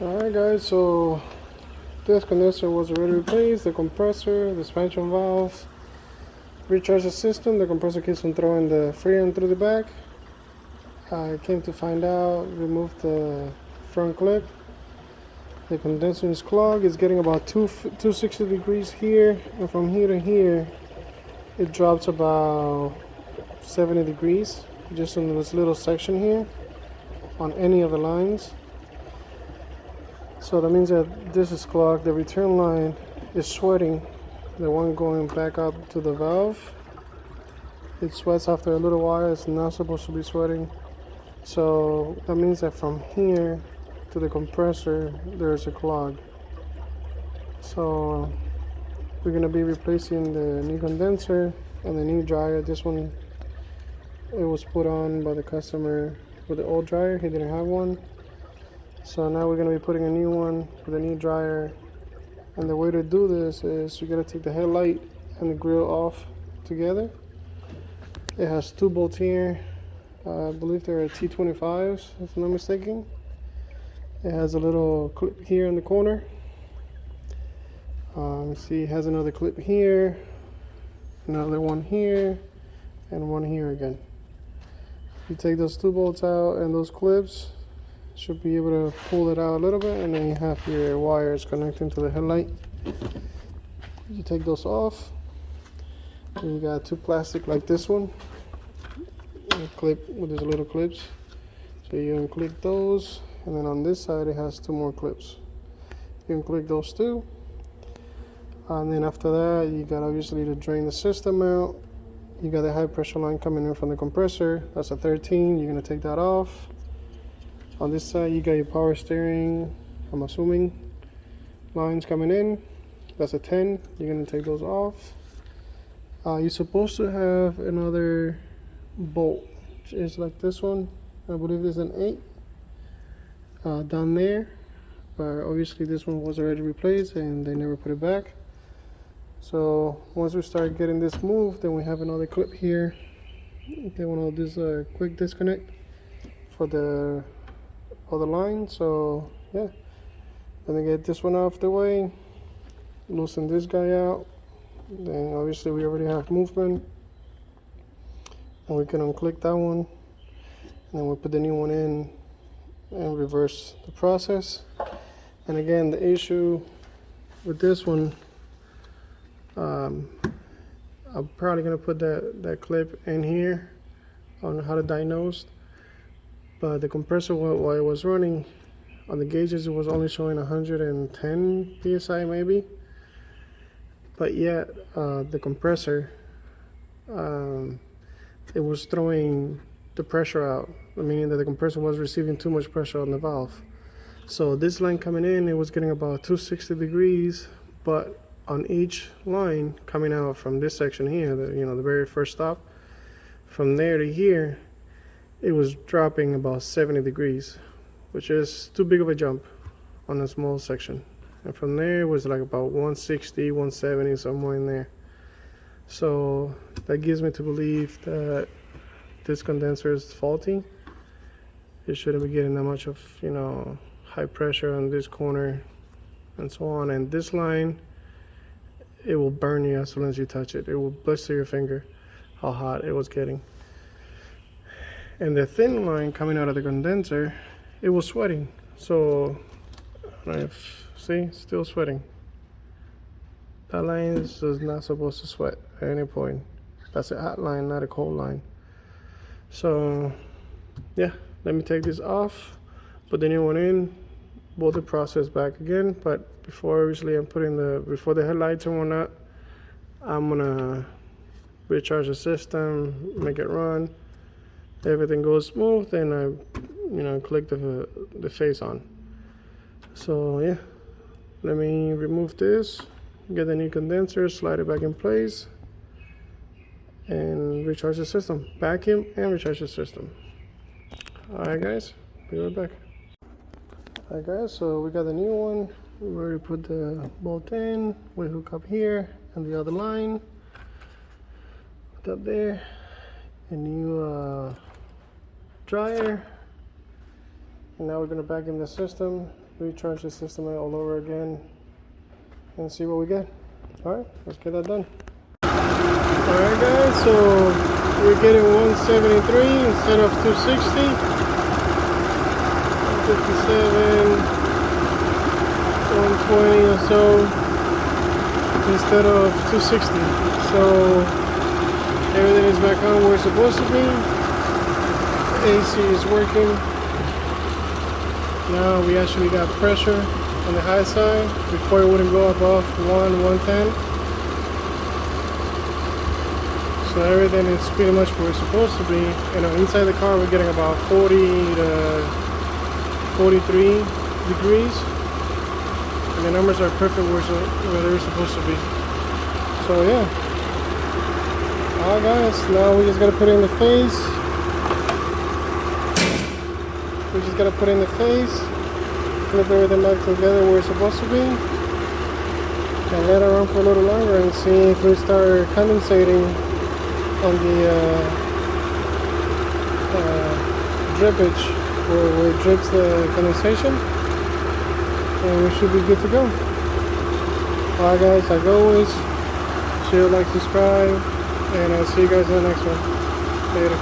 Alright guys, so this condenser was already replaced, the compressor, the expansion valve, recharge the system. The compressor keeps on throwing the freon through the back. I came to find out, removed the front clip. The condenser is clogged. It's getting about 260 degrees here, and from here to here it drops about 70 degrees just in this little section here on any of the lines. So that means that this is clogged. The return line is sweating, the one going back up to the valve. It sweats after a little while. It's not supposed to be sweating. So that means that from here to the compressor there's a clog. So we're going to be replacing the new condenser and the new dryer. This one, it was put on by the customer with the old dryer. He didn't have one. So now we're going to be putting a new one with a new dryer. And the way to do this is you got to take the headlight and the grill off together. It has two bolts here. I believe they're T25s, if I'm not mistaken. It has a little clip here in the corner. See, it has another clip here, another one here, and one here again. You take those two bolts out and those clips, should be able to pull it out a little bit, and then you have your wires connecting to the headlight. You take those off, and you got two plastic like this one, a clip with these little clips. So you unclip those, and then on this side it has two more clips. You unclip those two, and then after that you got obviously to drain the system out. You got the high pressure line coming in from the compressor. That's a 13. You're gonna take that off. On this side you got your power steering, I'm assuming, lines coming in. That's a 10. You're gonna take those off. You're supposed to have another bolt, which is like this one. I believe there's an 8 down there, but obviously this one was already replaced and they never put it back. So once we start getting this moved, then we have another clip here. They want to do this quick disconnect for the other line. So yeah, let me get this one off the way, loosen this guy out. Then obviously we already have movement, and we can unclick that one, and then we'll put the new one in and reverse the process. And again, the issue with this one, I'm probably gonna put that clip in here on how to diagnose. But the compressor, while it was running on the gauges, it was only showing 110 psi maybe. But yet the compressor, it was throwing the pressure out, meaning that the compressor was receiving too much pressure on the valve. So this line coming in, it was getting about 260 degrees, but on each line coming out from this section here, the very first stop, from there to here, it was dropping about 70 degrees, which is too big of a jump on a small section. And from there it was like about 160, 170, somewhere in there. So that gives me to believe that this condenser is faulty. It shouldn't be getting that much of, high pressure on this corner and so on. And this line, it will burn you as soon as you touch it. It will blister your finger how hot it was getting. And the thin line coming out of the condenser, it was sweating. So I don't know if, see, still sweating. That line is just not supposed to sweat at any point. That's a hot line, not a cold line. So yeah, let me take this off, put the new one in, bolt the process back again. But before obviously I'm putting before the headlights and whatnot, I'm gonna recharge the system, make it run. Everything goes smooth, and I click the face on. So yeah, let me remove this, get the new condenser, slide it back in place, and recharge the system. Vacuum and recharge the system. Alright guys, be right back. Alright guys, so we got the new one. We already put the bolt in. We hook up here and the other line. Put up there. A new dryer. And now we're going to vacuum the system recharge the system all over again and see what we get. Alright, let's get that done. Alright guys, so we're getting 173 instead of 260. 157, 120 or so instead of 260. So everything is back on where it's supposed to be. AC is working. Now we actually got pressure on the high side. Before it wouldn't go above 110. So everything is pretty much where it's supposed to be. You know, inside the car we're getting about 40 to 43 degrees. And the numbers are perfect where they're supposed to be. So yeah. Alright guys, now we just gotta put it in the face. We just gotta put it in the face, flip everything back together where it's supposed to be, and let it run for a little longer and see if we start condensating on the drippage where it drips the condensation, and we should be good to go. Alright guys, like always, share, like, subscribe, and I'll see you guys in the next one. Later.